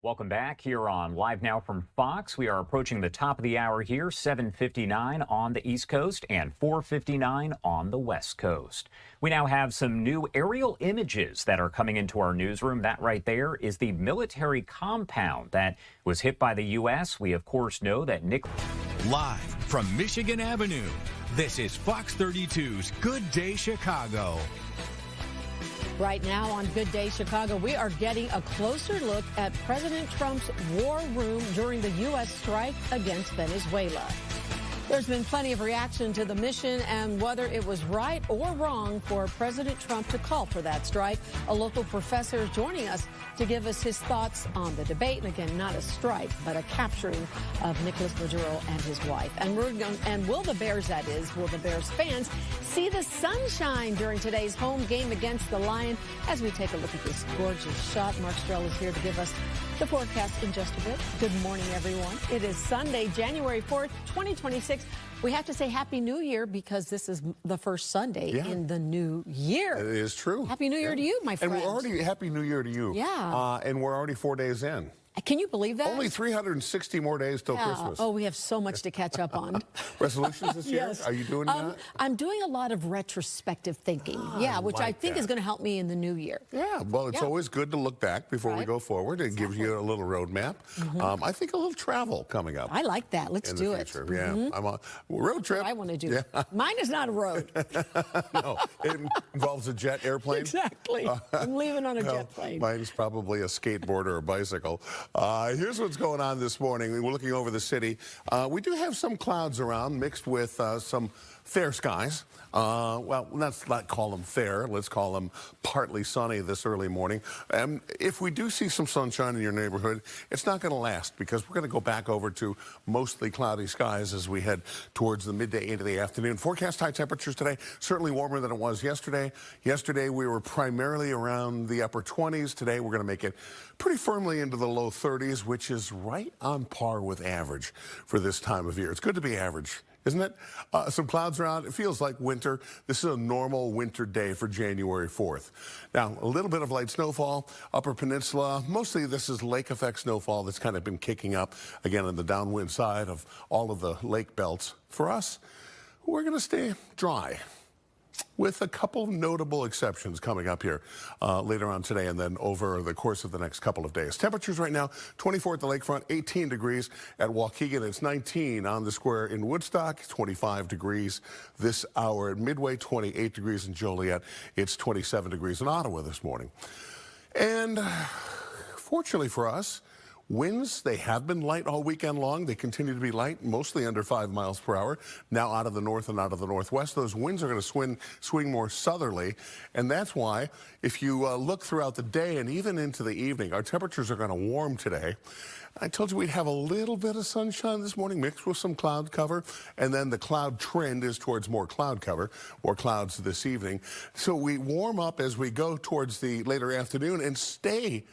Welcome back here on Live Now from Fox. We are approaching the top of the hour here, 7:59 on the East Coast and 4:59 on the West Coast. We now have some new aerial images that are coming into our newsroom. That right there is the military compound that was hit by the U.S. We, of course, know that Live from Michigan Avenue, this is Fox 32's Good Day Chicago. Right now on Good Day Chicago, we are getting a closer look at President Trump's war room during the U.S. strike against Venezuela. There's been plenty of reaction to the mission and whether it was right or wrong for President Trump to call for that strike. A local professor is joining us to give us his thoughts on the debate. And again, not a strike, but a capturing of Nicolas Maduro and his wife. And will the Bears, that is, will the Bears fans see the sunshine during today's home game against the Lion? As we take a look at this gorgeous shot, Mark Strell is here to give us the forecast in just a bit. Good morning, everyone. It is Sunday, January 4th, 2026. We have to say Happy New Year because this is the first Sunday in the new year. It is true. Happy New Year to you, my friend. And we're already Happy New Year to you. Yeah. And we're already 4 days in. Can you believe that? Only 360 more days till Christmas. Oh, we have so much to catch up on. Resolutions this year? Yes. Are you doing that? I'm doing a lot of retrospective thinking. Which I think is going to help me in the new year. Yeah, well, it's always good to look back before we go forward. It gives you a little roadmap. I think a little travel coming up. I like that. Let's do it. Yeah, I'm a road trip. I want to do. Mine is not a road. No, it involves a jet airplane. Exactly. I'm leaving on a jet plane. Mine's probably a skateboard or a bicycle. Here's what's going on this morning. We're looking over the city. We do have some clouds around mixed with some fair skies. Well, let's not call them fair. Let's call them partly sunny this early morning. If we do see some sunshine in your neighborhood, it's not going to last because we're going to go back over to mostly cloudy skies as we head towards the midday into the afternoon. Forecast high temperatures today, certainly warmer than it was yesterday. Yesterday, we were primarily around the upper 20s. Today, we're going to make it pretty firmly into the low 30s, which is right on par with average for this time of year. It's good to be average, isn't it? Some clouds around. It feels like winter. This is a normal winter day for January 4th. Now, a little bit of light snowfall, Upper Peninsula. Mostly this is lake effect snowfall that's kind of been kicking up, again, on the downwind side of all of the lake belts. For us, we're going to stay dry, with a couple notable exceptions coming up here later on today and then over the course of the next couple of days. Temperatures right now, 24 at the lakefront, 18 degrees at Waukegan. It's 19 on the square in Woodstock, 25 degrees this hour at Midway, 28 degrees in Joliet. It's 27 degrees in Ottawa this morning. And fortunately for us, winds, they have been light all weekend long. They continue to be light, mostly under 5 miles per hour. Now out of the north and out of the northwest, those winds are going to swing more southerly. And that's why, if you look throughout the day and even into the evening, our temperatures are going to warm today. I told you we'd have a little bit of sunshine this morning mixed with some cloud cover. And then the cloud trend is towards more cloud cover, more clouds this evening. So we warm up as we go towards the later afternoon and stay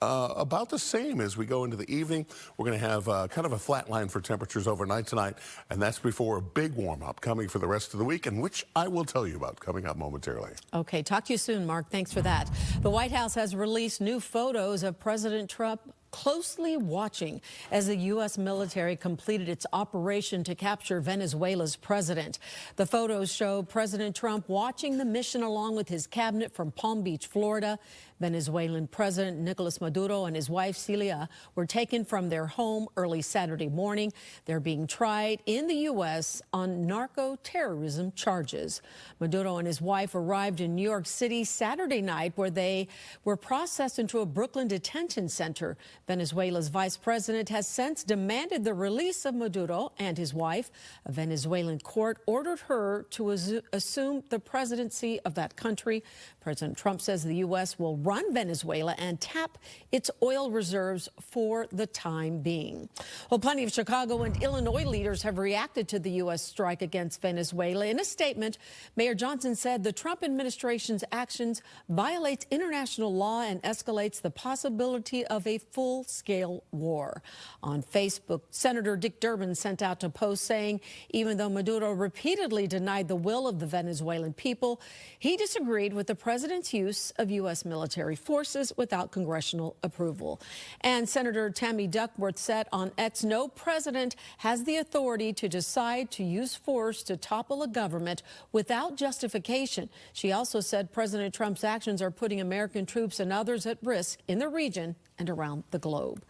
about the same as we go into the evening. We're going to have kind of a flat line for temperatures overnight tonight, and that's before a big warm-up coming for the rest of the week, and which I will tell you about coming up momentarily. Okay, talk to you soon, Mark. Thanks for that. The White House has released new photos of President Trump closely watching as the U.S. military completed its operation to capture Venezuela's president. The photos show President Trump watching the mission along with his cabinet from Palm Beach, Florida. Venezuelan President Nicolas Maduro and his wife Celia were taken from their home early Saturday morning. They're being tried in the U.S. on narco-terrorism charges. Maduro and his wife arrived in New York City Saturday night, where they were processed into a Brooklyn detention center. Venezuela's vice president has since demanded the release of Maduro and his wife. A Venezuelan court ordered her to assume the presidency of that country. President Trump says the U.S. will run Venezuela and tap its oil reserves for the time being. Well, plenty of Chicago and Illinois leaders have reacted to the U.S. strike against Venezuela. In a statement, Mayor Johnson said the Trump administration's actions violates international law and escalates the possibility of a full full-scale war. On Facebook, Senator Dick Durbin sent out a post saying even though Maduro repeatedly denied the will of the Venezuelan people, he disagreed with the president's use of U.S. military forces without congressional approval. And Senator Tammy Duckworth said on X, no president has the authority to decide to use force to topple a government without justification. She also said President Trump's actions are putting American troops and others at risk in the region and around the globe.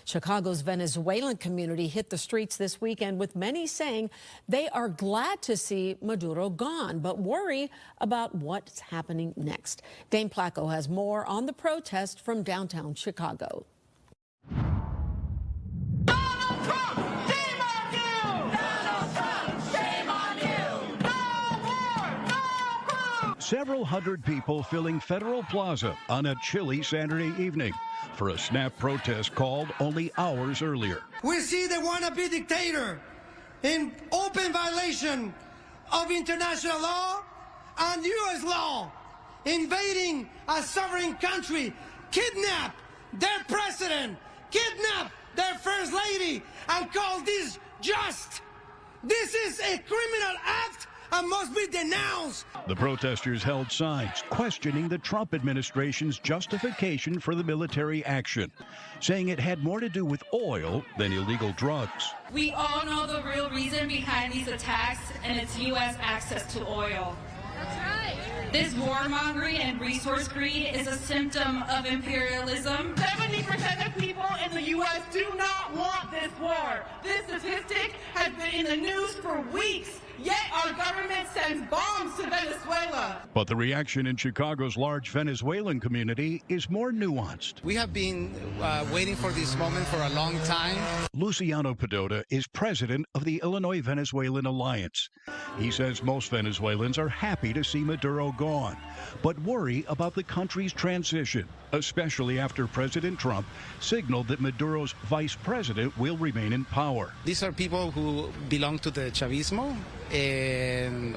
Chicago's Venezuelan community hit the streets this weekend, with many saying they are glad to see Maduro gone, but worry about what's happening next. Dane Placco has more on the protest from downtown Chicago. Several hundred people filling Federal Plaza on a chilly Saturday evening for a snap protest called only hours earlier. We see the wannabe dictator in open violation of international law and U.S. law, invading a sovereign country, kidnap their president, kidnap their first lady, and call this just. This is a criminal act and must be denounced. The protesters held signs questioning the Trump administration's justification for the military action, saying it had more to do with oil than illegal drugs. We all know the real reason behind these attacks, and it's U.S. access to oil. That's right. This warmongering and resource greed is a symptom of imperialism. 70% of people in the U.S. do not want this war. This statistic has been in the news for weeks. Yet our government sends bombs to Venezuela. But the reaction in Chicago's large Venezuelan community is more nuanced. We have been waiting for this moment for a long time. Luciano Pedota is president of the Illinois-Venezuelan Alliance. He says most Venezuelans are happy to see Maduro gone, but worry about the country's transition, especially after President Trump signaled that Maduro's vice president will remain in power. These are people who belong to the Chavismo,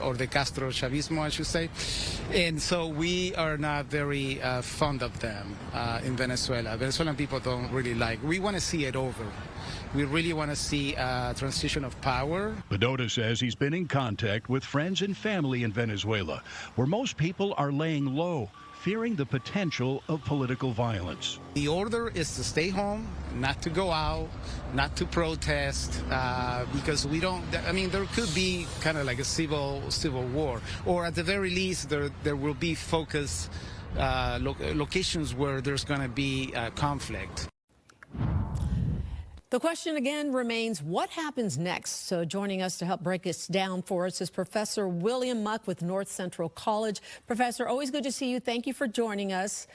or the Castro Chavismo, I should say. And so we are not very fond of them in Venezuela. Venezuelan people don't really like. We want to see it over. We really want to see a transition of power. Pedota says he's been in contact with friends and family in Venezuela, where most people are laying low, fearing the potential of political violence. The order is to stay home, not to go out, not to protest, because we don't, I mean, there could be kind of like a civil war, or at the very least, there will be focus locations where there's going to be conflict. The question again remains, what happens next? So joining us to help break this down for us is Professor William Muck with North Central College. Professor, always good to see you. Thank you for joining us.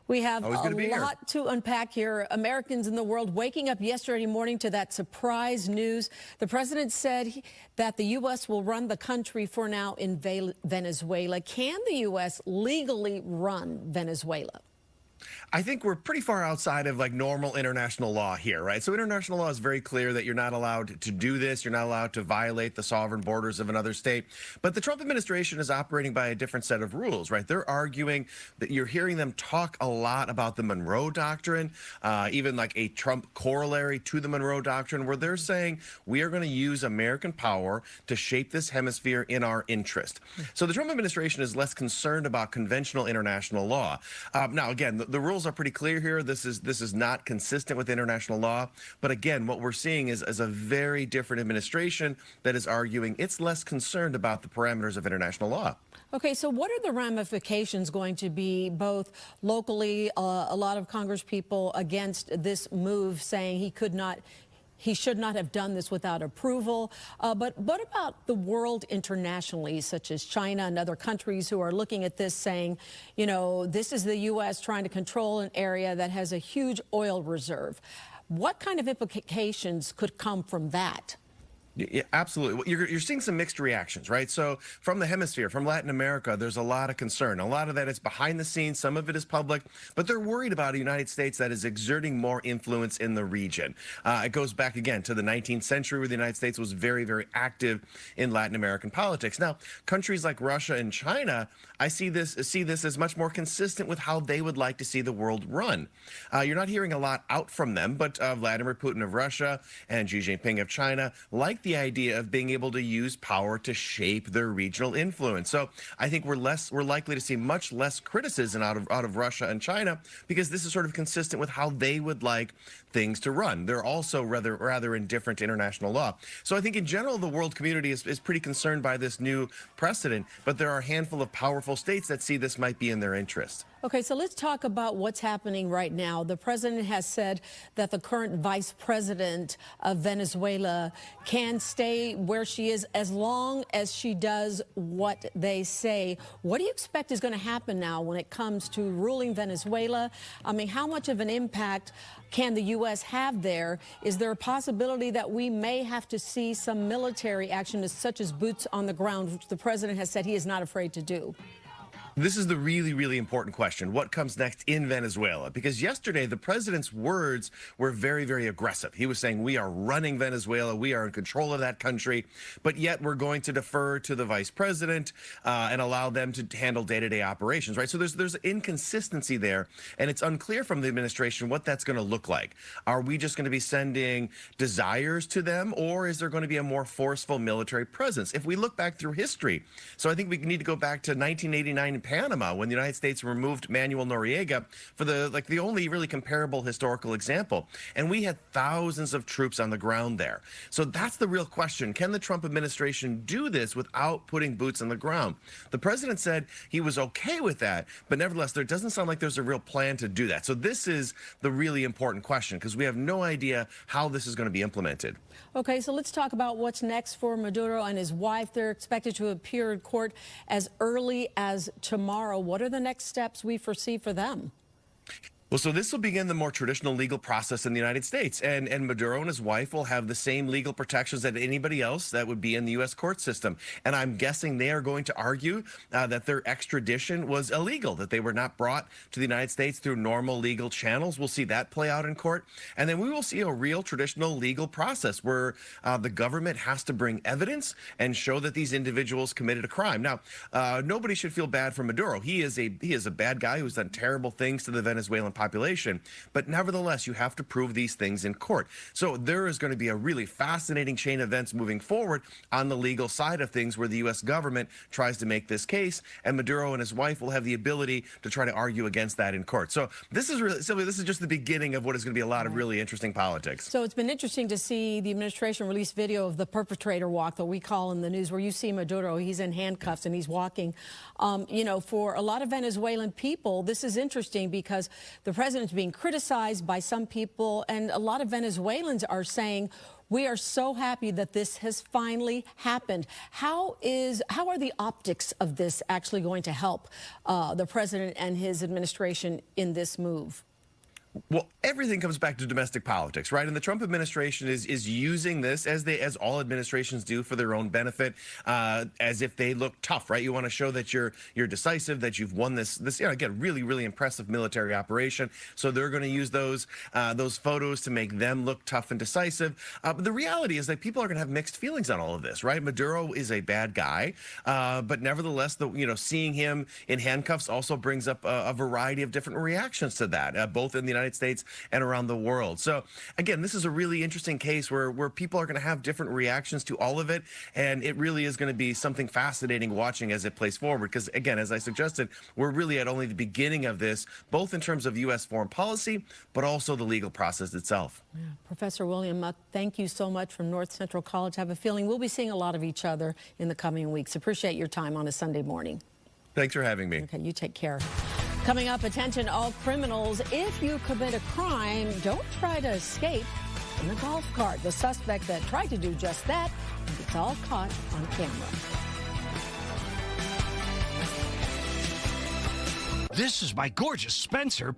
We have a lot to unpack here. Americans in the world waking up yesterday morning to that surprise news. The president said that the U.S. will run the country for now in Venezuela. Can the U.S. legally run Venezuela? I think we're pretty far outside of like normal international law here, right? So international law is very clear that you're not allowed to do this. You're not allowed to violate the sovereign borders of another state. But the Trump administration is operating by a different set of rules, right? They're arguing that you're hearing them talk a lot about the Monroe Doctrine, even like a Trump corollary to the Monroe Doctrine, where they're saying we are going to use American power to shape this hemisphere in our interest. So the Trump administration is less concerned about conventional international law. Now, again, the rules are pretty clear here. This is not consistent with international law. But again, what we're seeing is a very different administration that is arguing it's less concerned about the parameters of international law. Okay, so what are the ramifications going to be both locally, a lot of Congress people against this move saying he should not have done this without approval. But what about the world internationally, such as China and other countries who are looking at this saying, you know, this is the U.S. trying to control an area that has a huge oil reserve. What kind of implications could come from that? Yeah, absolutely. Well, you're seeing some mixed reactions, right? So from the hemisphere, from Latin America, there's a lot of concern. A lot of that is behind the scenes. Some of it is public, but they're worried about a United States that is exerting more influence in the region. It goes back again to the 19th century where the United States was very, very active in Latin American politics. Now, countries like Russia and China, I see this as much more consistent with how they would like to see the world run. You're not hearing a lot out from them, but Vladimir Putin of Russia and Xi Jinping of China like the idea of being able to use power to shape their regional influence. So I think we're likely to see much less criticism out of Russia and China, because this is sort of consistent with how they would like things to run. They're also rather indifferent to international law. So I think in general the world community is pretty concerned by this new precedent, but there are a handful of powerful states that see this might be in their interest. Okay, so let's talk about what's happening right now. The president has said that the current vice president of Venezuela can stay where she is as long as she does what they say. What do you expect is going to happen now when it comes to ruling Venezuela? I mean, how much of an impact can the U.S. have there? Is there a possibility that we may have to see some military action, such as boots on the ground, which the president has said he is not afraid to do? This is the really, really important question. What comes next in Venezuela? Because yesterday, the president's words were very, very aggressive. He was saying, we are running Venezuela. We are in control of that country. But yet we're going to defer to the vice president and allow them to handle day-to-day operations, right? So there's inconsistency there. And it's unclear from the administration what that's going to look like. Are we just going to be sending desires to them, or is there going to be a more forceful military presence? If we look back through history, so I think we need to go back to 1989 in Panama, when the United States removed Manuel Noriega for the only really comparable historical example. And we had thousands of troops on the ground there. So that's the real question. Can the Trump administration do this without putting boots on the ground? The president said he was okay with that, but nevertheless, there doesn't sound like there's a real plan to do that. So this is the really important question, because we have no idea how this is going to be implemented. Okay, so let's talk about what's next for Maduro and his wife. They're expected to appear in court as early as tomorrow. What are the next steps we foresee for them? Well, so this will begin the more traditional legal process in the United States, and Maduro and his wife will have the same legal protections that anybody else that would be in the U.S. court system. And I'm guessing they are going to argue that their extradition was illegal, that they were not brought to the United States through normal legal channels. We'll see that play out in court. And then we will see a real traditional legal process where the government has to bring evidence and show that these individuals committed a crime. Now, nobody should feel bad for Maduro. He is a bad guy who's done terrible things to the Venezuelan population, but nevertheless, you have to prove these things in court. So there is going to be a really fascinating chain of events moving forward on the legal side of things, where the U.S. government tries to make this case, and Maduro and his wife will have the ability to try to argue against that in court. So this is really, Sylvia, this is just the beginning of what is going to be a lot of really interesting politics. So it's been interesting to see the administration release video of the perpetrator walk that we call in the news, where you see Maduro, he's in handcuffs and he's walking. You know, for a lot of Venezuelan people, this is interesting because the president's being criticized by some people, and a lot of Venezuelans are saying, we are so happy that this has finally happened. How are the optics of this actually going to help the president and his administration in this move? Well, everything comes back to domestic politics, right? And the Trump administration is using this, as all administrations do, for their own benefit, as if they look tough, right? You want to show that you're decisive, that you've won this again, really, really impressive military operation. So they're going to use those photos to make them look tough and decisive. But the reality is that people are going to have mixed feelings on all of this, right? Maduro is a bad guy, but nevertheless, seeing him in handcuffs also brings up a variety of different reactions to that, both in the United States and around the world. So again, this is a really interesting case where people are going to have different reactions to all of it, and it really is going to be something fascinating watching as it plays forward, because again, as I suggested, we're really at only the beginning of this, both in terms of U.S. foreign policy, but also the legal process itself. Yeah. Professor William Muck, thank you so much from North Central College. I have a feeling we'll be seeing a lot of each other in the coming weeks. Appreciate your time on a Sunday morning. Thanks for having me. Okay, you take care. Coming up, attention all criminals. If you commit a crime, don't try to escape in a golf cart. The suspect that tried to do just that, it's all caught on camera. This is my gorgeous Spencer.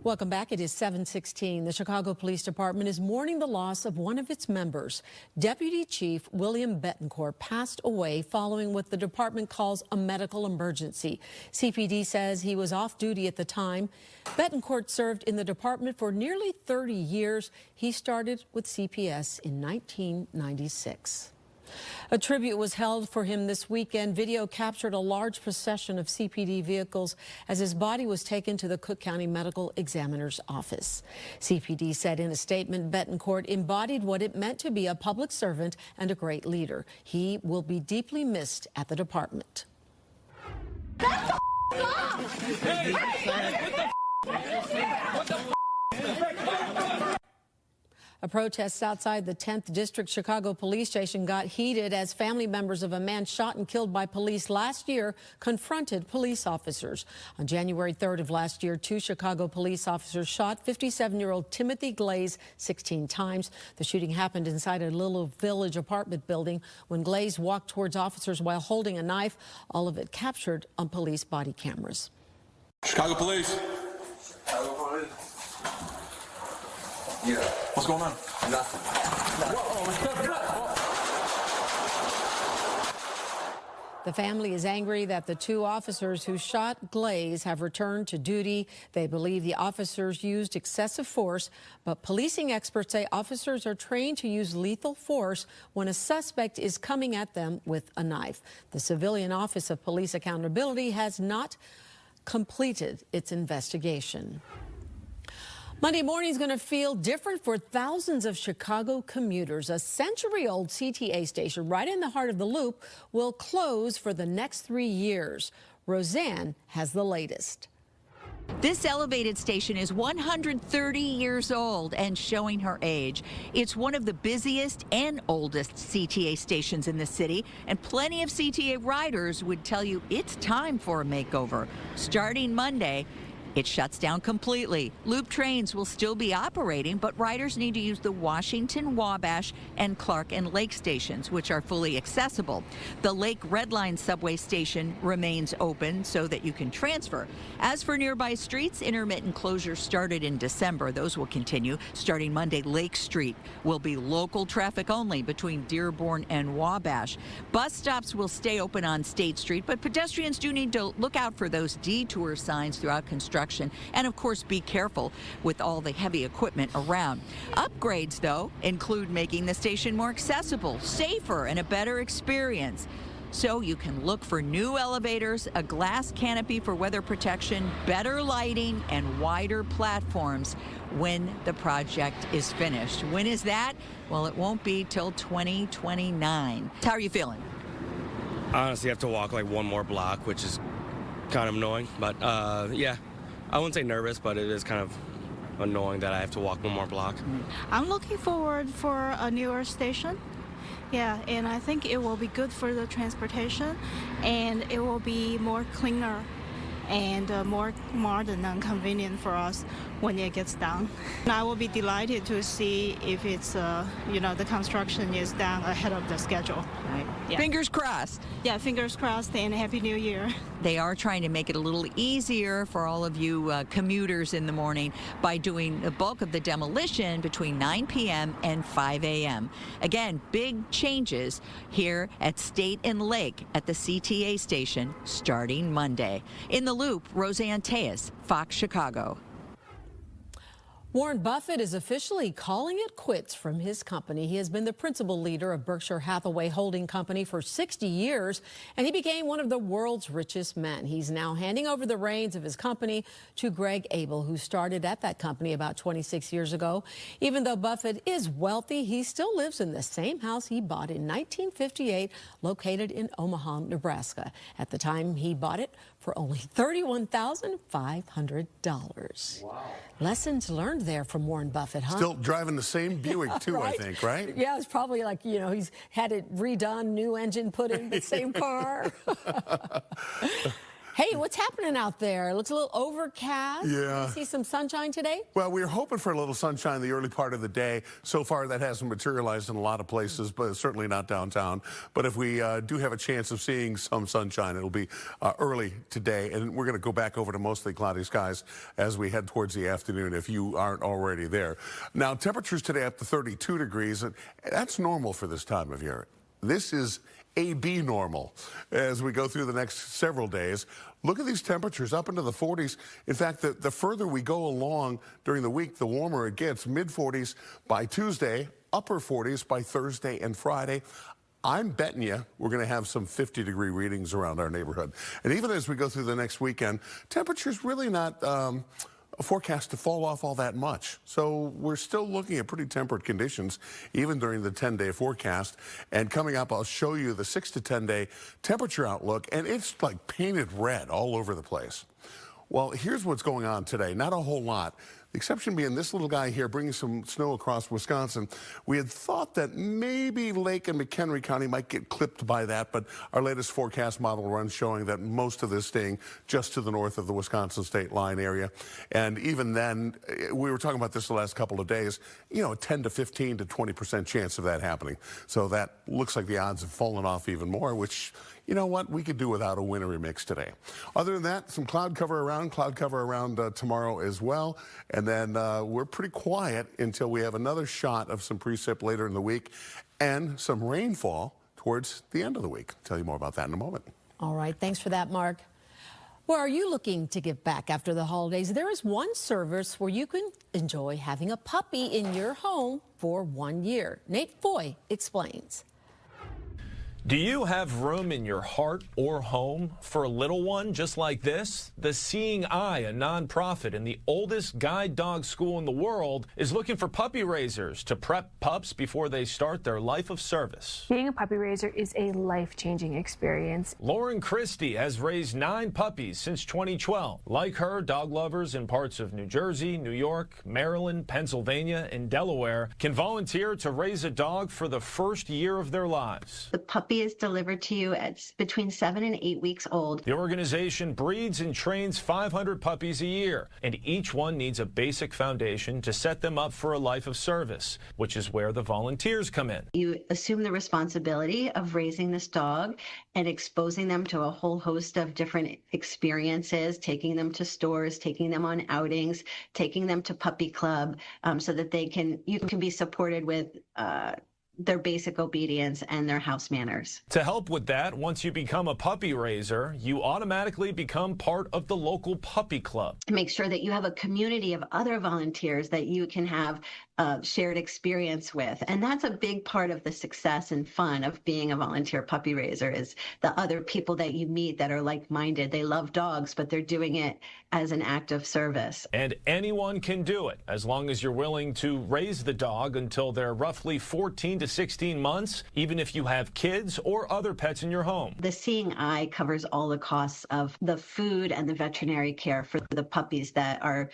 Welcome back. It is 7:16. The Chicago Police Department is mourning the loss of one of its members. Deputy Chief William Betancourt passed away following what the department calls a medical emergency. CPD says he was off duty at the time. Betancourt served in the department for nearly 30 years. He started with CPS in 1996. A tribute was held for him this weekend. Video captured a large procession of CPD vehicles as his body was taken to the Cook County Medical Examiner's office. CPD said in a statement, Betancourt embodied what it meant to be a public servant and a great leader. He will be deeply missed at the department. A protest outside the 10th District Chicago Police Station got heated as family members of a man shot and killed by police last year confronted police officers. On January 3rd of last year, 2 Chicago police officers shot 57-year-old Timothy Glaze 16 times. The shooting happened inside a Little Village apartment building when Glaze walked towards officers while holding a knife. All of it captured on police body cameras. Chicago Police. Chicago Police. Yeah. What's going on? Nothing. The family is angry that the 2 officers who shot Glaze have returned to duty. They believe the officers used excessive force, but policing experts say officers are trained to use lethal force when a suspect is coming at them with a knife. The Civilian Office of Police Accountability has not completed its investigation. Monday morning is going to feel different for thousands of Chicago commuters. A century-old CTA station right in the heart of the Loop will close for the next 3 years. Roseanne has the latest. This elevated station is 130 years old and showing her age. It's one of the busiest and oldest CTA stations in the city, and plenty of CTA riders would tell you it's time for a makeover. Starting Monday, it shuts down completely. Loop trains will still be operating, but riders need to use the Washington, Wabash, and Clark and Lake stations, which are fully accessible. The Lake Red Line subway station remains open so that you can transfer. As for nearby streets, intermittent closures started in December. Those will continue. Starting Monday, Lake Street will be local traffic only between Dearborn and Wabash. Bus stops will stay open on State Street, but pedestrians do need to look out for those detour signs throughout construction. And of course, be careful with all the heavy equipment around. Upgrades, though, include making the station more accessible, safer, and a better experience. So you can look for new elevators, a glass canopy for weather protection, better lighting, and wider platforms when the project is finished. When is that? Well, it won't be till 2029. How are you feeling? Honestly, I have to walk like one more block, which is kind of annoying. But yeah, I wouldn't say nervous, but it is kind of annoying that I have to walk one more block. I'm looking forward for a newer station. Yeah, and I think it will be good for the transportation, and it will be more cleaner and more modern and convenient for us when it gets done. And I will be delighted to see if it's, the construction is done ahead of the schedule. Right. Yeah. Fingers crossed. Yeah, fingers crossed, and Happy New Year. They are trying to make it a little easier for all of you commuters in the morning by doing the bulk of the demolition between 9 p.m. and 5 a.m. Again, big changes here at State and Lake at the CTA station starting Monday. In the Loop, Roseanne Tejas, Fox Chicago. Warren Buffett is officially calling it quits from his company. He has been the principal leader of Berkshire Hathaway Holding Company for 60 years, and he became one of the world's richest men. He's now handing over the reins of his company to Greg Abel, who started at that company about 26 years ago. Even though Buffett is wealthy, he still lives in the same house he bought in 1958, located in Omaha, Nebraska. At the time he bought it for only $31,500. Wow. Lessons learned there from Warren Buffett, huh? Still driving the same Buick, too, Right? I think, right? Yeah, it's probably like, he's had it redone, new engine put in, the same car. Hey, what's happening out there? It looks a little overcast. Yeah. You see some sunshine today? Well, we were hoping for a little sunshine in the early part of the day. So far, that hasn't materialized in a lot of places, but certainly not downtown. But if we do have a chance of seeing some sunshine, it'll be early today. And we're going to go back over to mostly cloudy skies as we head towards the afternoon, if you aren't already there. Now, temperatures today up to 32 degrees. And that's normal for this time of year. This is AB normal as we go through the next several days. Look at these temperatures up into the 40s. In fact, the further we go along during the week, the warmer it gets. Mid-40s by Tuesday, upper 40s by Thursday and Friday. I'm betting you we're going to have some 50-degree readings around our neighborhood. And even as we go through the next weekend, temperatures really not forecast to fall off all that much. So we're still looking at pretty temperate conditions, even during the 10-day forecast. And coming up, I'll show you the 6 to 10-day temperature outlook, and it's like painted red all over the place. Well, here's what's going on today. Not a whole lot. The exception being this little guy here bringing some snow across Wisconsin. We had thought that maybe Lake and McHenry County might get clipped by that, but our latest forecast model runs showing that most of this staying just to the north of the Wisconsin state line area. And even then, we were talking about this the last couple of days, you know, a 10 to 15 to 20% chance of that happening. So that looks like the odds have fallen off even more, which, you know what, we could do without a wintry mix today. Other than that, some cloud cover around tomorrow as well. And then we're pretty quiet until we have another shot of some precip later in the week and some rainfall towards the end of the week. I'll tell you more about that in a moment. All right. Thanks for that, Mark. Well, are you looking to give back after the holidays? There is one service where you can enjoy having a puppy in your home for 1 year. Nate Foy explains. Do you have room in your heart or home for a little one just like this? The Seeing Eye, a nonprofit and the oldest guide dog school in the world, is looking for puppy raisers to prep pups before they start their life of service. Being a puppy raiser is a life-changing experience. Lauren Christie has raised 9 puppies since 2012. Like her, dog lovers in parts of New Jersey, New York, Maryland, Pennsylvania, and Delaware can volunteer to raise a dog for the first year of their lives. The puppy is delivered to you at between 7 and 8 weeks old. The organization breeds and trains 500 puppies a year, and each one needs a basic foundation to set them up for a life of service, which is where the volunteers come in. You assume the responsibility of raising this dog and exposing them to a whole host of different experiences, taking them to stores, taking them on outings, taking them to puppy club, so that you can be supported with their basic obedience and their house manners. To help with that, once you become a puppy raiser, you automatically become part of the local puppy club. Make sure that you have a community of other volunteers that you can have shared experience with. And that's a big part of the success and fun of being a volunteer puppy raiser, is the other people that you meet that are like-minded. They love dogs, but they're doing it as an act of service. And anyone can do it, as long as you're willing to raise the dog until they're roughly 14 to 16 months, even if you have kids or other pets in your home. The Seeing Eye covers all the costs of the food and the veterinary care for the puppies that are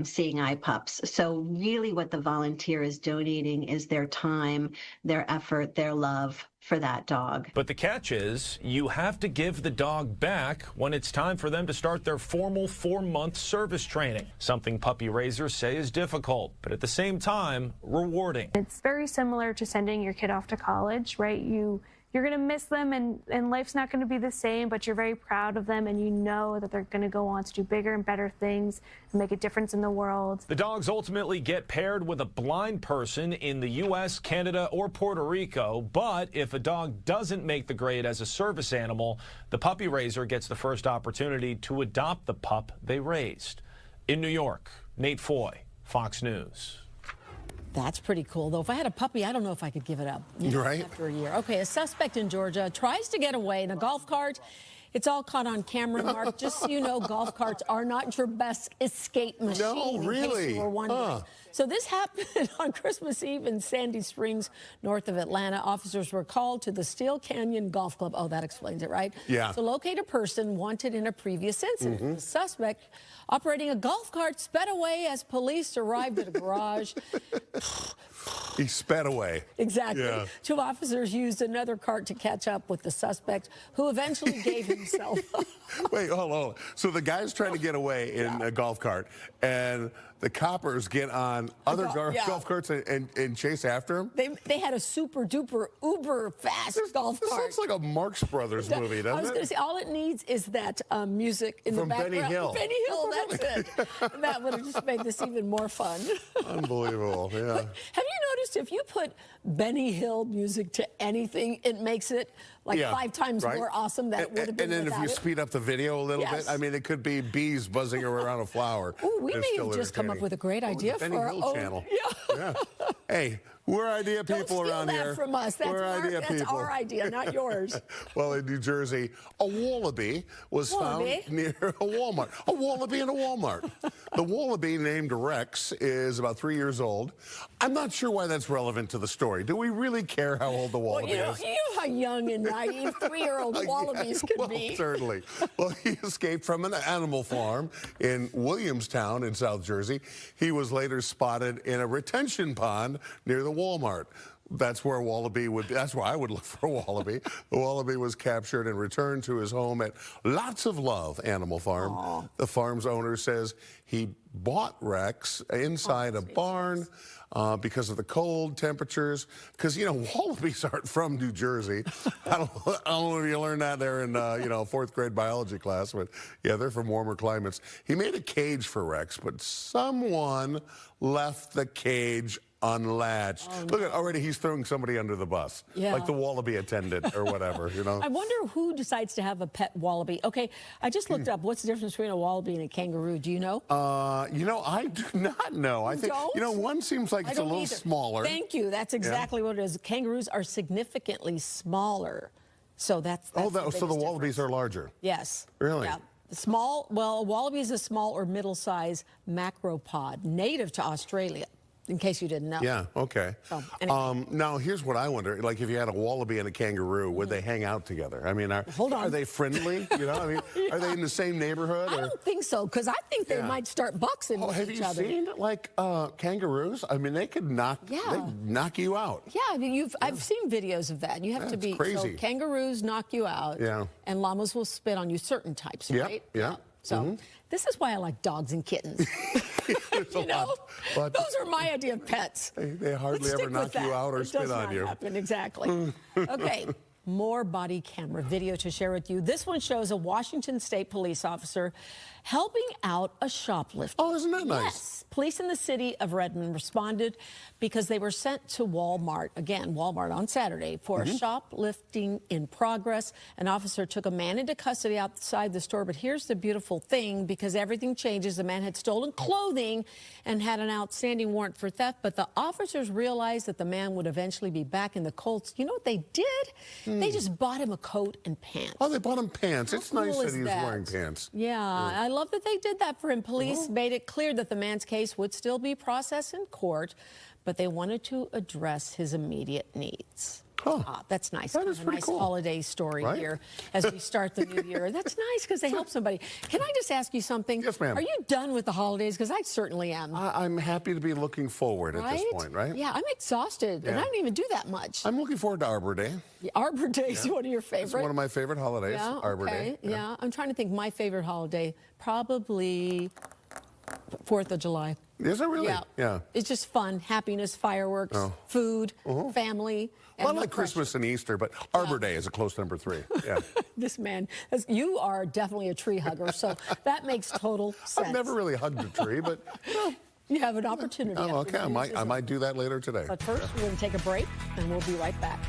Seeing Eye pups. So really what the volunteer is donating is their time, their effort, their love for that dog. But the catch is, you have to give the dog back when it's time for them to start their formal 4-month service training, something puppy raisers say is difficult, but at the same time, rewarding. It's very similar to sending your kid off to college, right? You're going to miss them, and life's not going to be the same, but you're very proud of them, and you know that they're going to go on to do bigger and better things and make a difference in the world. The dogs ultimately get paired with a blind person in the U.S., Canada, or Puerto Rico, but if a dog doesn't make the grade as a service animal, the puppy raiser gets the first opportunity to adopt the pup they raised. In New York, Nate Foy, Fox News. That's pretty cool, though. If I had a puppy, I don't know if I could give it up right after a year. Okay, a suspect in Georgia tries to get away in a golf cart. It's all caught on camera, Mark. Just so you know, golf carts are not your best escape machine. No, really? In case you were wondering. So this happened on Christmas Eve in Sandy Springs, north of Atlanta. Officers were called to the Steel Canyon Golf Club. Oh, that explains it, right? Yeah. To locate a person wanted in a previous incident. The suspect operating a golf cart sped away as police arrived at a garage. He sped away. Exactly. Yeah. 2 officers used another cart to catch up with the suspect, who eventually gave himself. Wait, hold on. So the guy's trying to get away in a golf cart, and the coppers get on other golf carts and chase after him? They had a super duper uber fast golf cart. This looks like a Marx Brothers movie, doesn't it? I was going to say, all it needs is that music in From the background. Benny Hill. Benny Hill, that's it. That would have just made this even more fun. Unbelievable, yeah. Have you noticed if you put Benny Hill music to anything, it makes it like 5 times more awesome than it would have been And then if you speed up the video a little bit, I mean, it could be bees buzzing around a flower. Ooh, we may have just come up with a great idea for our Hill channel. Yeah. Hey, we're idea people around here. Don't steal that from us. That's our idea, not yours. Well, in New Jersey, a wallaby was found near a Walmart. A wallaby in a Walmart. The wallaby, named Rex, is about 3 years old. I'm not sure why that's relevant to the story. Do we really care how old the wallaby is? You know how young and naive 3-year-old wallabies can be. Certainly. Well, he escaped from an animal farm in Williamstown in South Jersey. He was later spotted in a retention pond near the Walmart. That's where a wallaby would be. That's where I would look for a wallaby. The wallaby was captured and returned to his home at Lots of Love Animal Farm. Aww. The farm's owner says he bought Rex inside a barn because of the cold temperatures. Because, you know, wallabies aren't from New Jersey. I don't know if you learned that there in, you know, 4th grade biology class. But, yeah, they're from warmer climates. He made a cage for Rex, but someone left the cage unlatched. Oh, no. Look at already he's throwing somebody under the bus, like the wallaby attendant or whatever, you know. I wonder who decides to have a pet wallaby. Okay, I just looked up what's the difference between a wallaby and a kangaroo. Do you know? You know, I do not know. I think you know, one seems like it's a little smaller. Thank you. That's exactly what it is. Kangaroos are significantly smaller, so that's so the wallabies are larger. Yes. Really? Yeah. Well, a wallaby is a small or middle-sized macropod native to Australia. In case you didn't know. Yeah, okay. So, anyway. Now, here's what I wonder. Like, if you had a wallaby and a kangaroo, would they hang out together? I mean, are they friendly? You know, I mean, are they in the same neighborhood? I don't think so, because I think they might start boxing with each other. Have you seen, like, kangaroos? I mean, they could knock you out. Yeah, I mean, I've seen videos of that. You have to be crazy. So kangaroos knock you out. Yeah. And llamas will spit on you, certain types, right? Yeah. So this is why I like dogs and kittens. You know, those are my idea of pets. They hardly ever knock you out or spit on you. It does not happen, exactly. Okay, more body camera video to share with you. This one shows a Washington State police officer helping out a shoplifter. Oh, isn't that nice? Yes. Police in the city of Redmond responded because they were sent to Walmart, again, Walmart on Saturday, for shoplifting in progress. An officer took a man into custody outside the store, but here's the beautiful thing, because everything changes. The man had stolen clothing and had an outstanding warrant for theft, but the officers realized that the man would eventually be back in the Colts. You know what they did? They just bought him a coat and pants. Oh, they bought him pants. It's nice that he was that? wearing pants. Yeah, I love that they did that for him. Police made it clear that the man's case would still be processed in court, but they wanted to address his immediate needs. That's nice. That is a pretty nice cool. holiday story here as we start the new year. That's nice because they help somebody. Can I just ask you something? Yes, ma'am. Are you done with the holidays? Because I certainly am. I'm happy to be looking forward at this point, right? Yeah, I'm exhausted, and I don't even do that much. I'm looking forward to Arbor Day. Arbor Day is one of your favorites. It's one of my favorite holidays, Yeah, Arbor Day. Yeah, I'm trying to think. My favorite holiday, probably 4th of July. Is it really? Yeah. It's just fun, happiness, fireworks, food, family. Well, I like Christmas and Easter, but Arbor Day is a close number 3. Yeah. This man, you are definitely a tree hugger, so that makes total sense. I've never really hugged a tree, but you have an opportunity. Oh, okay, I might do that later today. But first, we're going to take a break, and we'll be right back.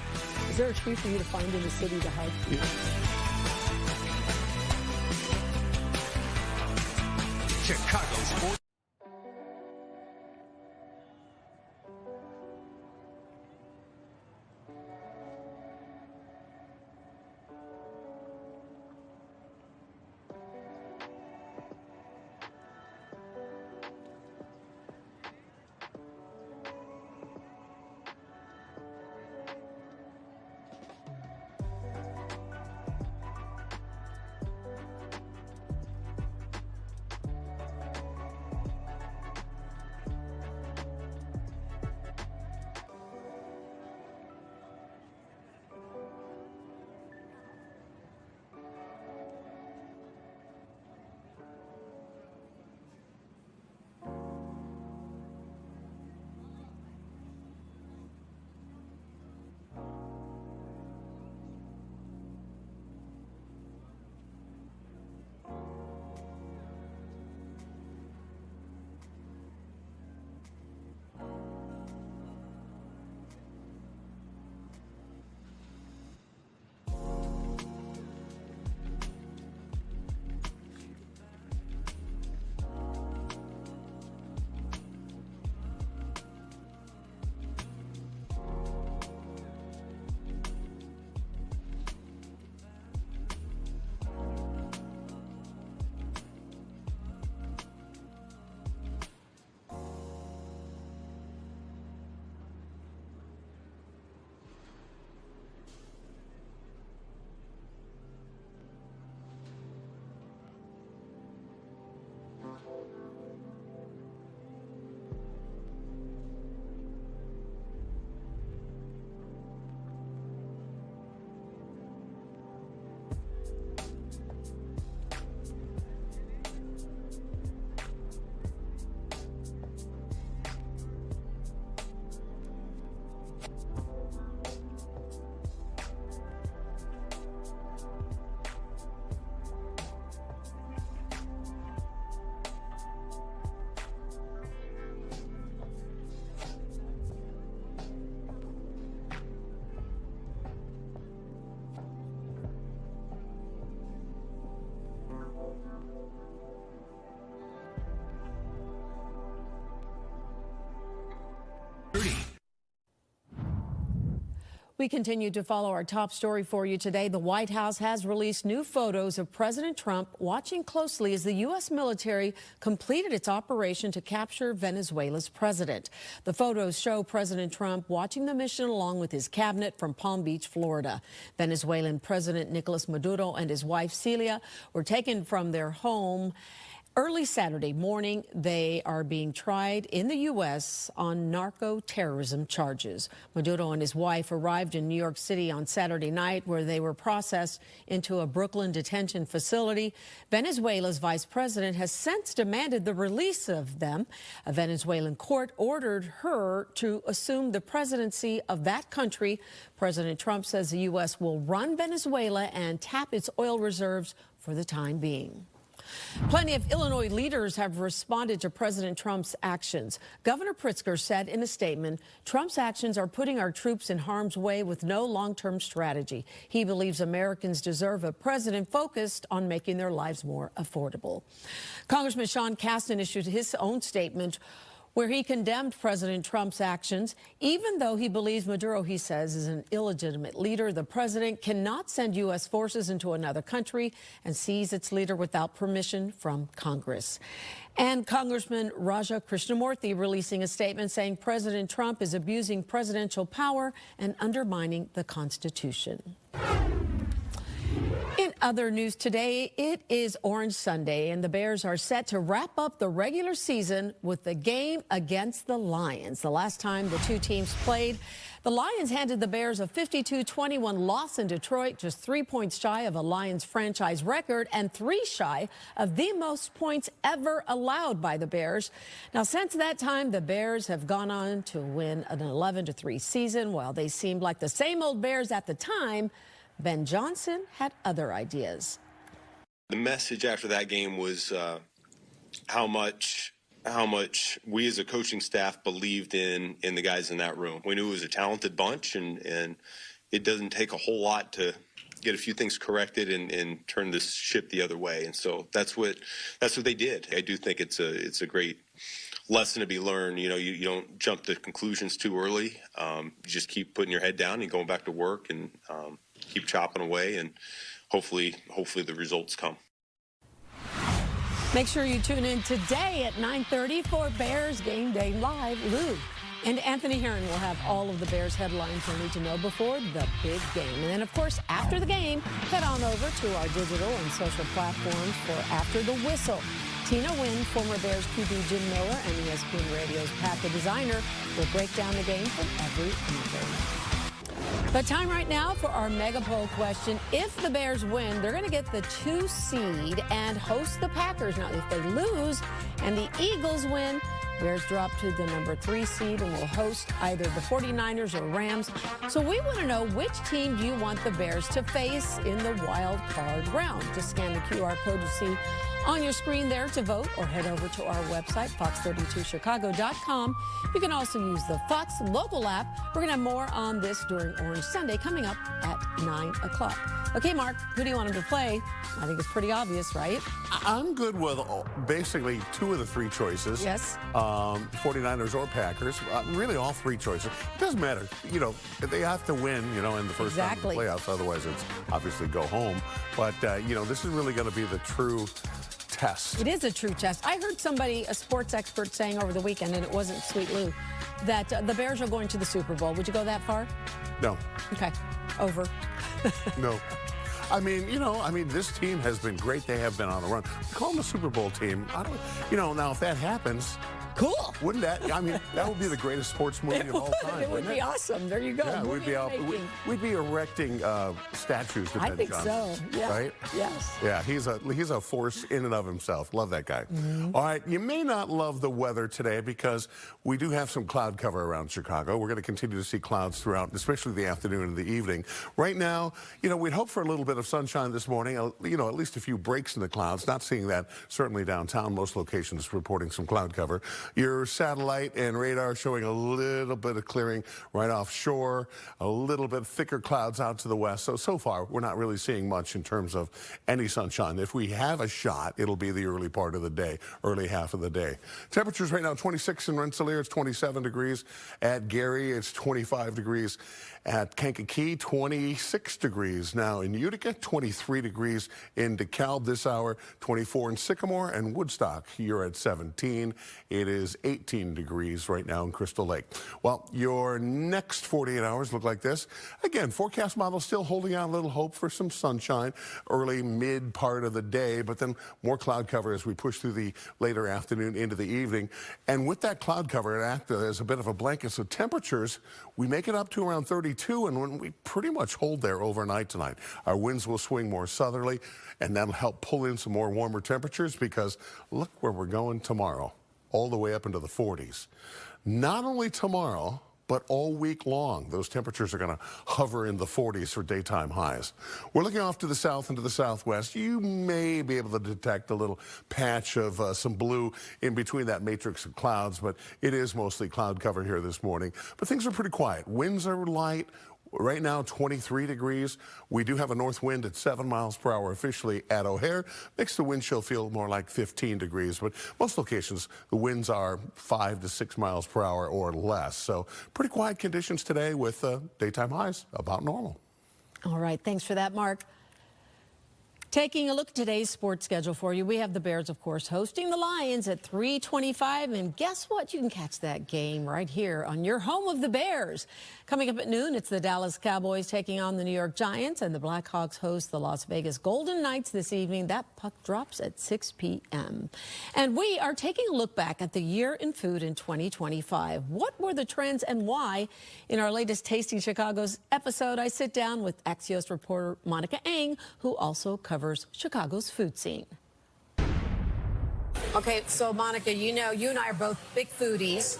Is there a tree for you to find in the city to hug? Chicago's 6:30. We continue to follow our top story for you today. The White House has released new photos of President Trump watching closely as the U.S. military completed its operation to capture Venezuela's president. The photos show President Trump watching the mission along with his cabinet from Palm Beach, Florida. Venezuelan President Nicolas Maduro and his wife Celia were taken from their home early Saturday morning. They are being tried in the U.S. on narco-terrorism charges. Maduro and his wife arrived in New York City on Saturday night, where they were processed into a Brooklyn detention facility. Venezuela's vice president has since demanded the release of them. A Venezuelan court ordered her to assume the presidency of that country. President Trump says the U.S. will run Venezuela and tap its oil reserves for the time being. Plenty of Illinois leaders have responded to President Trump's actions. Governor Pritzker said in a statement, Trump's actions are putting our troops in harm's way with no long-term strategy. He believes Americans deserve a president focused on making their lives more affordable. Congressman Sean Casten issued his own statement where he condemned President Trump's actions. Even though he believes Maduro, he says, is an illegitimate leader, the president cannot send U.S. forces into another country and seize its leader without permission from Congress. And Congressman Raja Krishnamurthy releasing a statement saying President Trump is abusing presidential power and undermining the Constitution. In other news today, it is Orange Sunday, and the Bears are set to wrap up the regular season with the game against the Lions. The last time the two teams played, the Lions handed the Bears a 52-21 loss in Detroit, just 3 points shy of a Lions franchise record and 3 shy of the most points ever allowed by the Bears. Now, since that time, the Bears have gone on to win an 11-3 season. While they seemed like the same old Bears at the time, Ben Johnson had other ideas. The message after that game was how much we as a coaching staff believed in the guys in that room. We knew it was a talented bunch, and it doesn't take a whole lot to get a few things corrected and turn this ship the other way. And so that's what they did. I do think it's a great lesson to be learned. You know, you don't jump to conclusions too early. You just keep putting your head down and going back to work and keep chopping away, and hopefully the results come. Make sure you tune in today at 9:30 for Bears Game Day Live. Lou and Anthony Herron will have all of the Bears headlines you'll need to know before the big game. And then, of course, after the game, head on over to our digital and social platforms for After the Whistle. Tina Wynn, former Bears QB Jim Miller, and ESPN Radio's Pat the Designer will break down the game from every angle. The time right now for our mega poll question. If the Bears win, they're going to get the 2 seed and host the Packers. Now, if they lose and the Eagles win, Bears drop to the number 3 seed and will host either the 49ers or Rams. So we want to know, which team do you want the Bears to face in the wild card round? Just scan the QR code you see on your screen there to vote, or head over to our website, fox32chicago.com. You can also use the Fox local app. We're going to have more on this during Orange Sunday coming up at 9 o'clock. Okay, Mark, who do you want him to play? I think it's pretty obvious, right? I'm good with basically 2 of the 3 choices. Yes. 49ers or Packers. Really all 3 choices. It doesn't matter. You know, they have to win, you know, in the first round of the playoffs. Otherwise, it's obviously go home. But, you know, this is really going to be the true test. It is a true test. I heard somebody, a sports expert, saying over the weekend, and it wasn't Sweet Lou, that the Bears are going to the Super Bowl. Would you go that far? No. Okay. Over. No. I mean, you know, this team has been great. They have been on the run. Call them a Super Bowl team. You know, now if that happens, cool. Wouldn't that? I mean, that would be the greatest sports movie of all time. It would be awesome. There you go. Yeah, we'd be erecting statues to Ben Johnson. I think so. Yeah. Right? Yes. Yeah, he's a force in and of himself. Love that guy. All right, you may not love the weather today because we do have some cloud cover around Chicago. We're going to continue to see clouds throughout, especially the afternoon and the evening. Right now, you know, we'd hope for a little bit of sunshine this morning. You know, at least a few breaks in the clouds. Not seeing that certainly downtown. Most locations reporting some cloud cover. Your satellite and radar showing a little bit of clearing right offshore, a little bit thicker clouds out to the west. So far, we're not really seeing much in terms of any sunshine. If we have a shot, it'll be the early part of the day, early half of the day. Temperatures right now, 26 in Rensselaer, it's 27 degrees. At Gary, it's 25 degrees. At Kankakee, 26 degrees. Now in Utica, 23 degrees. In DeKalb this hour, 24 in Sycamore, and Woodstock, you're at 17. It is 18 degrees right now in Crystal Lake. Well, your next 48 hours look like this. Again, forecast model still holding out a little hope for some sunshine early mid part of the day, but then more cloud cover as we push through the later afternoon into the evening. And with that cloud cover, it acts as a bit of a blanket. So temperatures, we make it up to around 32, and when we pretty much hold there overnight tonight. Our winds will swing more southerly, and that'll help pull in some more warmer temperatures, because look where we're going tomorrow, all the way up into the 40s. Not only tomorrow, but all week long, those temperatures are going to hover in the 40s for daytime highs. We're looking off to the south and to the southwest. You may be able to detect a little patch of some blue in between that matrix of clouds, but it is mostly cloud cover here this morning. But things are pretty quiet. Winds are light. Right now, 23 degrees. We do have a north wind at 7 miles per hour officially at O'Hare. Makes the wind chill feel more like 15 degrees, but most locations, the winds are 5 to 6 miles per hour or less. So pretty quiet conditions today with daytime highs about normal. All right, thanks for that, Mark. Taking a look at today's sports schedule for you, we have the Bears, of course, hosting the Lions at 3:25. And guess what? You can catch that game right here on your home of the Bears. Coming up at noon, it's the Dallas Cowboys taking on the New York Giants, and the Blackhawks host the Las Vegas Golden Knights this evening. That puck drops at 6 p.m. And we are taking a look back at the year in food in 2025. What were the trends and why? In our latest Tasting Chicago's episode, I sit down with Axios reporter Monica Eng, who also covers Chicago's food scene. Okay, so Monica, you know, you and I are both big foodies,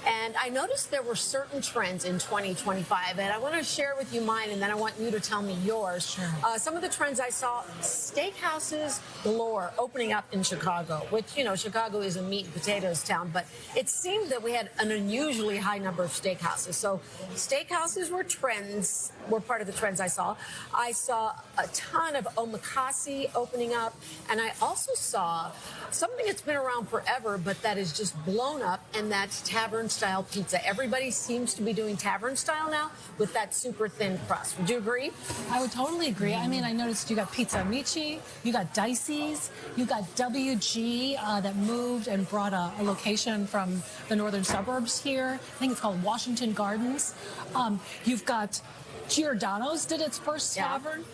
and I noticed there were certain trends in 2025, and I want to share with you mine, and then I want you to tell me yours. Sure. Some of the trends I saw: steakhouses galore opening up in Chicago, which, you know, Chicago is a meat and potatoes town, but it seemed that we had an unusually high number of steakhouses. So steakhouses were part of the trends I saw. I saw a ton of omakase opening up, and I also saw something that's been around forever, but that is just blown up, and that's tavern-style pizza. Everybody seems to be doing tavern-style now with that super thin crust. Would you agree? I would totally agree. I mean, I noticed you got Pizza Amici, you got Dicey's, you got WG that moved and brought a location from the northern suburbs here. I think it's called Washington Gardens. You've got Giordano's did its first tavern.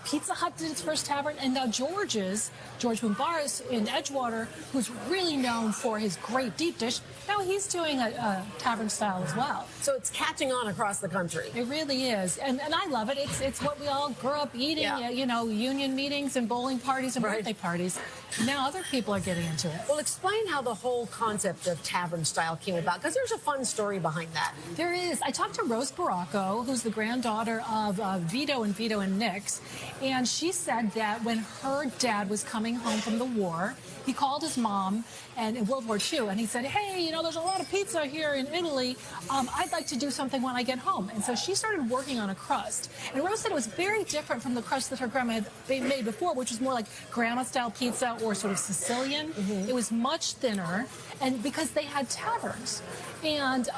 Pizza Hut did its first tavern, and now George Mumbaris in Edgewater, who's really known for his great deep dish, now he's doing a tavern style as well. So it's catching on across the country. It really is, and I love it. It's what we all grew up eating, you know, union meetings and bowling parties and birthday parties. Now other people are getting into it. Well, explain how the whole concept of tavern style came about, because there's a fun story behind that. There is. I talked to Rose Baracco, who's the granddaughter of Vito and Nick's, and she said that when her dad was coming home from the war, he called his mom, and in World War II, and he said, hey, you know, there's a lot of pizza here in Italy. I'd like to do something when I get home. And so she started working on a crust. And Rose said it was very different from the crust that her grandma had made before, which was more like grandma-style pizza or sort of Sicilian. Mm-hmm. It was much thinner, and because they had taverns. And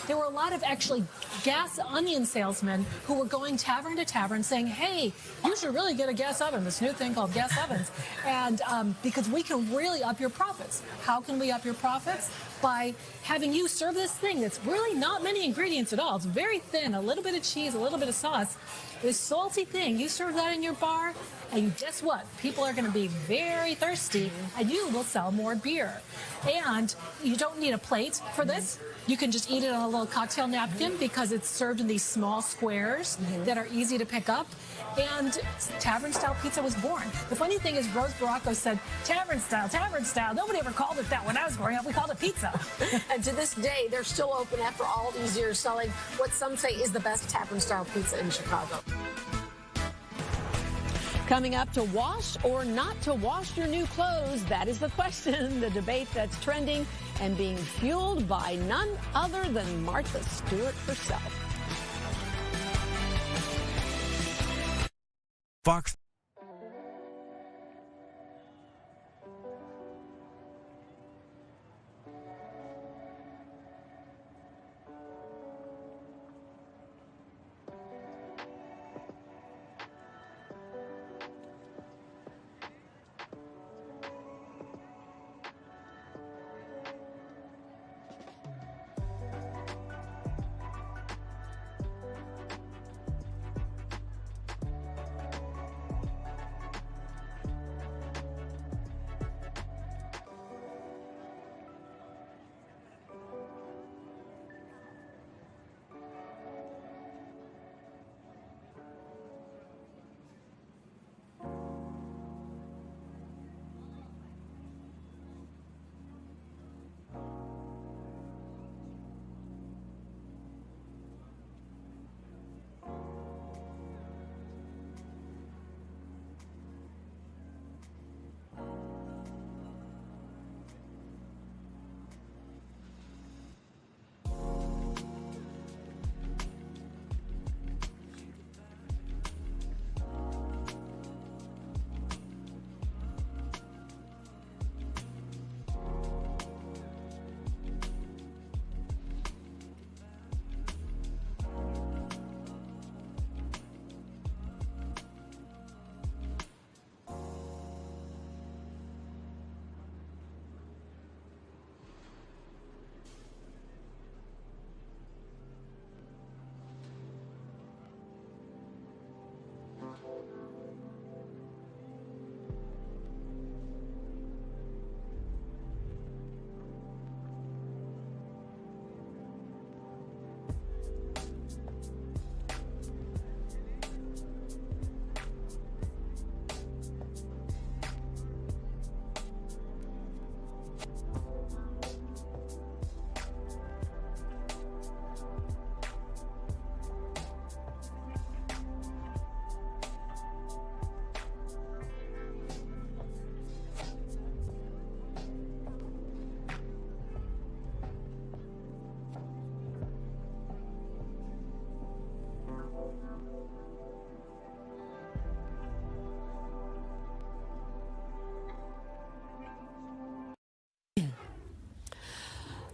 there were a lot of actually gas onion salesmen who were going tavern to tavern saying, hey, you should really get a gas oven, this new thing called gas ovens. And because we can really up your profits. How can we up your profits? By having you serve this thing that's really not many ingredients at all. It's very thin, a little bit of cheese, a little bit of sauce. This salty thing, you serve that in your bar, and guess what? People are going to be very thirsty, and you will sell more beer. And you don't need a plate for this. You can just eat it on a little cocktail napkin because it's served in these small squares that are easy to pick up. And tavern-style pizza was born. The funny thing is, Rose Baracco said, tavern style. Nobody ever called it that when I was growing up. We called it pizza. And to this day, they're still open after all these years, selling what some say is the best tavern-style pizza in Chicago. Coming up, to wash or not to wash your new clothes, that is the question, the debate that's trending and being fueled by none other than Martha Stewart herself. Fox.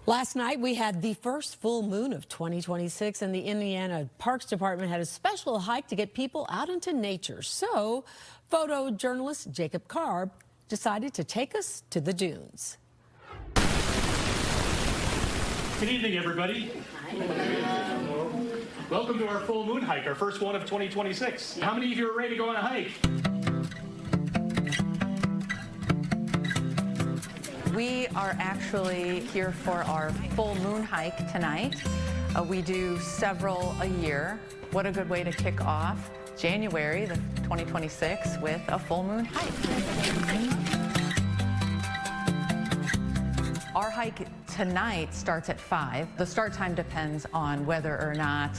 Last night, we had the first full moon of 2026, and the Indiana Parks Department had a special hike to get people out into nature. So, photojournalist Jacob Karb decided to take us to the dunes. Good evening, everybody. Welcome to our full moon hike, our first one of 2026. How many of you are ready to go on a hike? We are actually here for our full moon hike tonight. We do several a year. What a good way to kick off January, the 2026, with a full moon hike. Our hike tonight starts at 5. The start time depends on whether or not,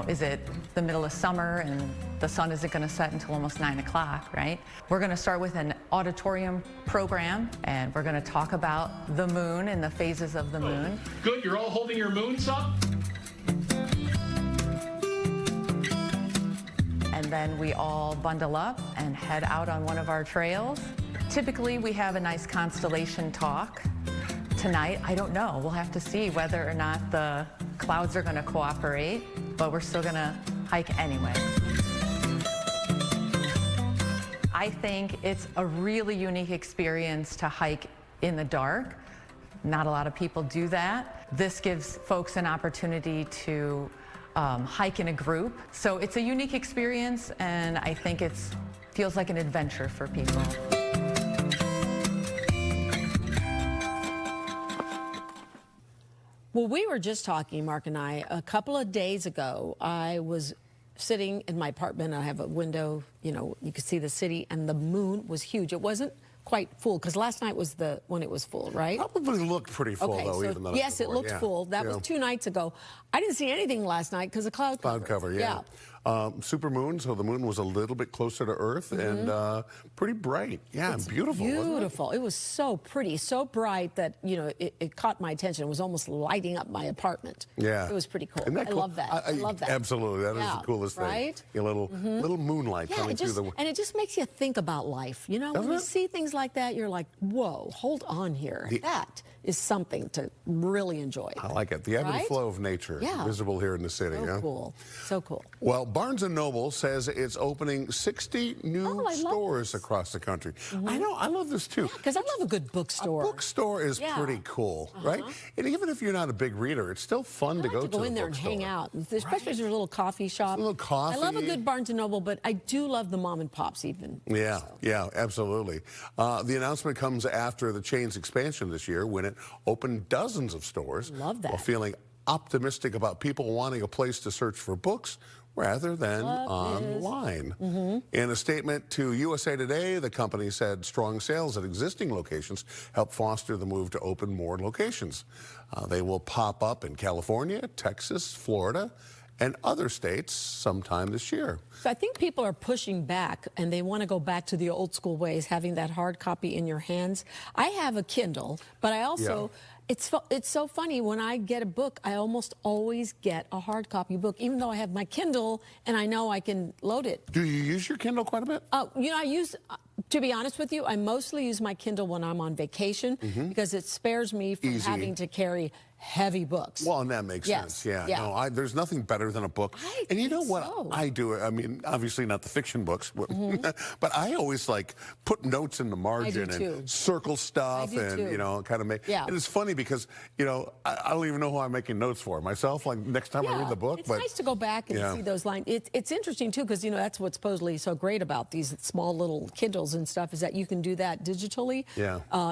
is it the middle of summer and the sun isn't going to set until almost 9 o'clock, right? We're going to start with an auditorium program, and we're going to talk about the moon and the phases of the moon. Good, you're all holding your moons up? And then we all bundle up and head out on one of our trails. Typically, we have a nice constellation talk. Tonight, I don't know. We'll have to see whether or not the clouds are going to cooperate, but we're still going to hike anyway. I think it's a really unique experience to hike in the dark. Not a lot of people do that. This gives folks an opportunity to hike in a group. So it's a unique experience, and I think it feels like an adventure for people. Well, we were just talking, Mark and I, a couple of days ago. I was sitting in my apartment. I have a window, you could see the city, and the moon was huge. It wasn't quite full, because last night was when it was full, right? Probably looked pretty full, though, even though yes, it looked full. That was 2 nights ago. I didn't see anything last night because of cloud cover. Yeah. supermoon, so the moon was a little bit closer to Earth and pretty bright. Yeah, It's beautiful. Beautiful. It was so pretty, so bright that, you know, it caught my attention. It was almost lighting up my apartment. Yeah. It was pretty cool. Isn't that I cool? love that. I love that. Absolutely. That is the coolest thing. Right? A little moonlight coming through the... And it just makes you think about life. You know, when you see things like that, you're like, whoa, hold on here. That is something to really enjoy. I like it. The ebb and flow of nature visible here in the city. So cool. So cool. Well, Barnes & Noble says it's opening 60 new stores across the country. I know. I love this too. Because I love a good bookstore. A bookstore is pretty cool, right? And even if you're not a big reader, it's still fun to go to. Go in there and hang out, especially if there's a little coffee shop. A little coffee. I love a good Barnes & Noble, but I do love the mom and pops even. Yeah, yeah, absolutely. The announcement comes after the chain's expansion this year when it opened dozens of stores. Love that. While feeling optimistic about people wanting a place to search for books rather than online. In a statement to USA Today, the company said strong sales at existing locations help foster the move to open more locations. They will pop up in California, Texas, Florida, and other states sometime this year. So I think people are pushing back and they want to go back to the old school ways, having that hard copy in your hands. I have a Kindle, but I also, it's so funny, when I get a book, I almost always get a hard copy book, even though I have my Kindle and I know I can load it. Do you use your Kindle quite a bit? You know, I use, to be honest with you, I mostly use my Kindle when I'm on vacation because it spares me from having to carry heavy books. Well, and that makes sense. Yeah. No, there's nothing better than a book. And you know what I do? I mean, obviously not the fiction books, but I always like put notes in the margin and circle stuff and, you know, kind of make. And it's funny because, you know, I don't even know who I'm making notes for. Myself, like next time I read the book. It's nice to go back and see those lines. It's interesting too because, you know, that's what's supposedly so great about these small little Kindles and stuff is that you can do that digitally.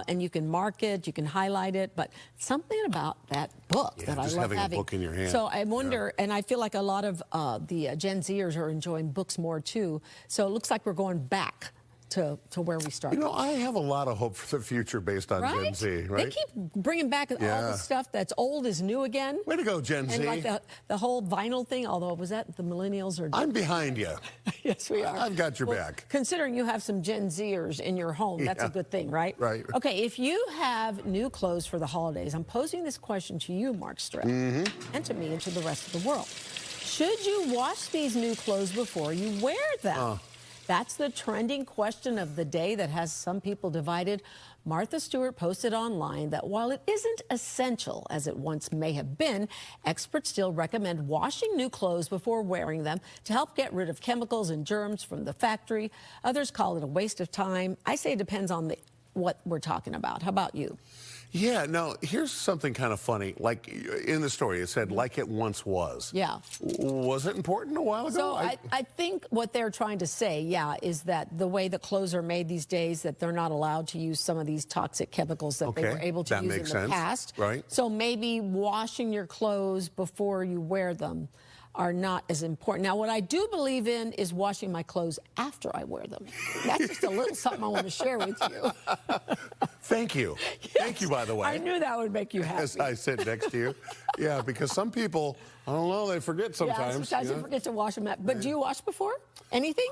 And you can mark it, you can highlight it, but something about that book that I love having a book in your hand. So I wonder, and I feel like a lot of the Gen Zers are enjoying books more too. So it looks like we're going back to where we started. You know, I have a lot of hope for the future based on Gen Z, right? They keep bringing back all the stuff that's old is new again. Way to go, Gen Z. And like the whole vinyl thing, although was that the millennials or... I'm behind you. Yes, we are. I've got your back. Considering you have some Gen Zers in your home, that's a good thing, right? Right. Okay, if you have new clothes for the holidays, I'm posing this question to you, Mark Strett, and to me and to the rest of the world. Should you wash these new clothes before you wear them? That's the trending question of the day that has some people divided. Martha Stewart posted online that while it isn't essential, as it once may have been, experts still recommend washing new clothes before wearing them to help get rid of chemicals and germs from the factory. Others call it a waste of time. I say it depends on what we're talking about. How about you? Yeah, now, here's something kind of funny. Like, in the story, it said, like it once was. Yeah. Was it important a while ago? So I think what they're trying to say, is that the way the clothes are made these days, that they're not allowed to use some of these toxic chemicals that they were able to use in the past. Right. So maybe washing your clothes before you wear them are not as important. Now, what I do believe in is washing my clothes after I wear them. That's just a little something I want to share with you. Thank you. Yes. Thank you, by the way. I knew that would make you happy. As I sit next to you. Yeah, because some people, I don't know, they forget sometimes. Yeah, sometimes they forget to wash them. But do you wash before? Anything?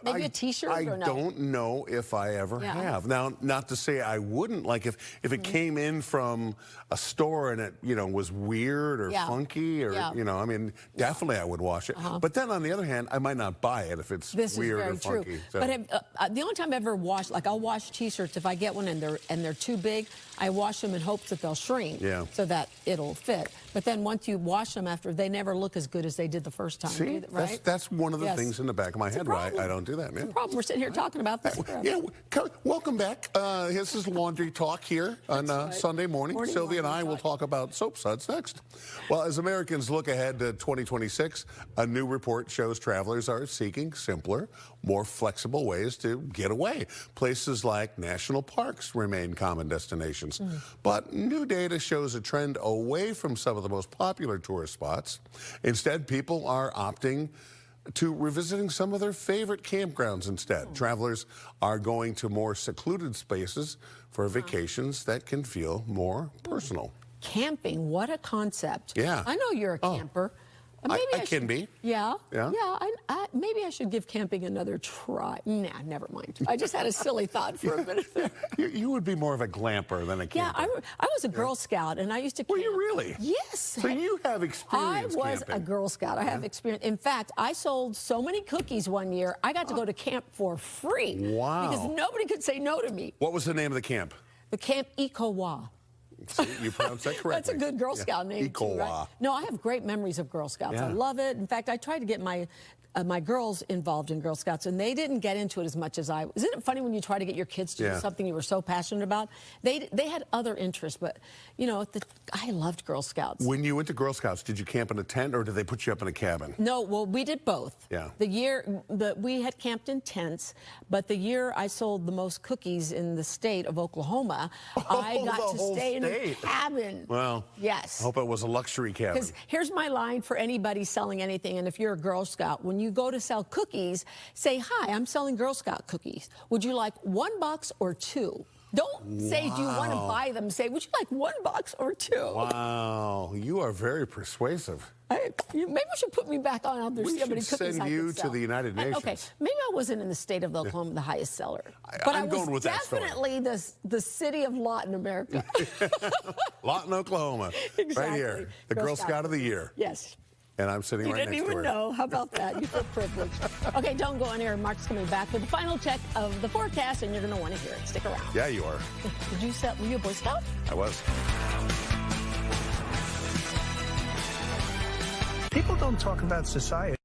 Maybe a T-shirt or no? I don't know if I ever have. Now, not to say I wouldn't. Like if it came in from a store and it, you know, was weird or funky or, you know, I mean, definitely I would wash it. But then on the other hand, I might not buy it if it's weird or funky. True. So. But the only time I've ever washed, like I'll wash T-shirts if I get one and they're too big, I wash them in hopes that they'll shrink so that it'll fit. But then once you wash them after, they never look as good as they did the first time. See, right? that's one of the things in the back of my head why I don't do that. It's a problem. We're sitting here talking about this. Welcome back. This is Laundry Talk here on Sunday morning. Sylvia and I will talk about soap suds next. Well, as Americans look ahead to 2026, a new report shows travelers are seeking simpler, more flexible ways to get away. Places like national parks remain common destinations. But new data shows a trend away from some of the most popular tourist spots. Instead, people are opting to revisiting some of their favorite campgrounds instead. Travelers are going to more secluded spaces for vacations that can feel more personal. Camping, what a concept. Yeah. I know you're a camper. Maybe I can be. Yeah. Yeah? Yeah. Maybe I should give camping another try. Nah, never mind. I just had a silly thought for a minute there. You would be more of a glamper than a camper. Yeah, I was a Girl Scout, and I used to camp. Were you really? Yes. So you have experience I was camping. a Girl Scout. I have experience. In fact, I sold so many cookies one year, I got to go to camp for free. Wow. Because nobody could say no to me. What was the name of the camp? The Camp Ikowa. See, you pronounced that correctly. That's a good Girl Scout name, too, right? No, I have great memories of Girl Scouts. I love it. In fact, I tried to get my girls involved in Girl Scouts, and they didn't get into it as much as I. Isn't it funny when you try to get your kids to do something you were so passionate about? They had other interests, but you know, I loved Girl Scouts. When you went to Girl Scouts, did you camp in a tent or did they put you up in a cabin? No, well, we did both. Yeah. We had camped in tents, but the year I sold the most cookies in the state of Oklahoma, I got to stay in a cabin. Well, yes. I hope it was a luxury cabin. Because here's my line for anybody selling anything, and if you're a Girl Scout, when you go to sell cookies, say, hi, I'm selling Girl Scout cookies. Would you like 1 box or 2? Don't say, do you want to buy them? Say, would you like 1 box or 2? Wow, you are very persuasive. Maybe we should put me back on out there. We see how many should cookies send I you could sell. to the United Nations. Okay, maybe I wasn't in the state of Oklahoma the highest seller, but I'm going with that story. definitely the city of Lawton, America. Lawton, Oklahoma, right here, the Girl Scout of the Year. Yes. And I'm sitting right next to her. You didn't even know. How about that? You feel privileged. Okay, don't go anywhere. Mark's coming back with the final check of the forecast, and you're going to want to hear it. Stick around. Yeah, you are. Were you a Boy Scout? I was. People don't talk about society.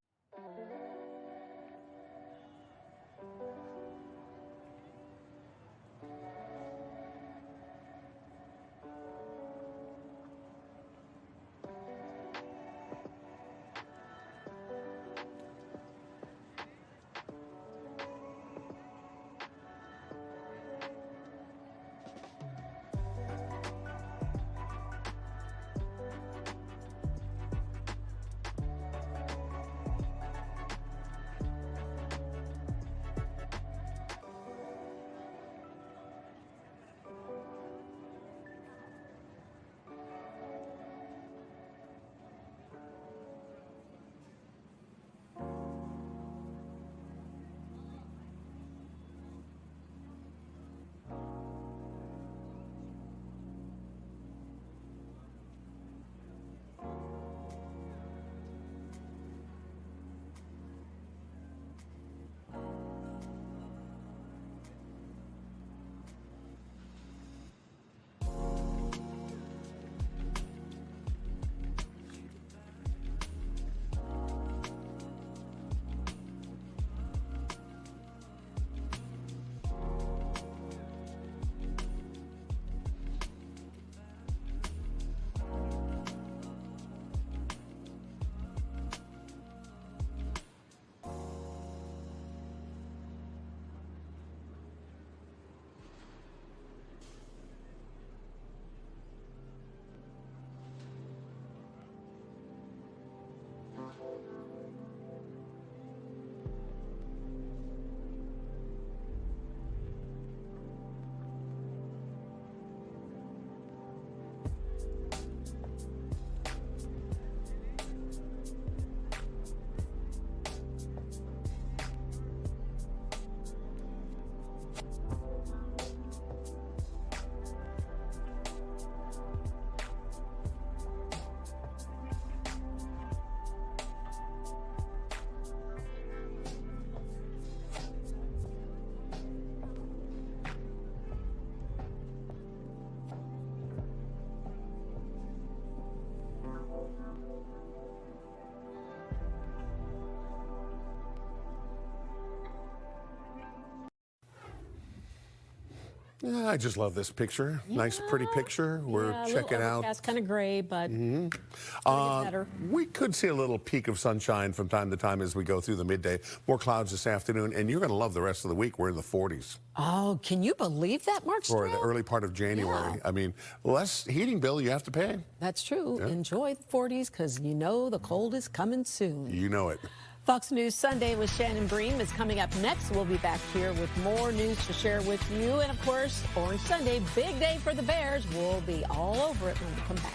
Yeah, I just love this picture. Nice, pretty picture. We're checking out. It's kind of gray, but get better. We could see a little peak of sunshine from time to time as we go through the midday. More clouds this afternoon, and you're going to love the rest of the week. We're in the 40s. Oh, can you believe that, Mark? For the early part of January. Yeah. I mean, less heating bill you have to pay. That's true. Yeah. Enjoy the 40s because you know the cold is coming soon. You know it. Fox News Sunday with Shannon Bream is coming up next. We'll be back here with more news to share with you. And, of course, Orange Sunday, big day for the Bears. We'll be all over it when we come back.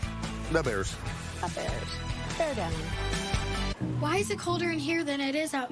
The Bears. The Bears. Bear down. Why is it colder in here than it is out?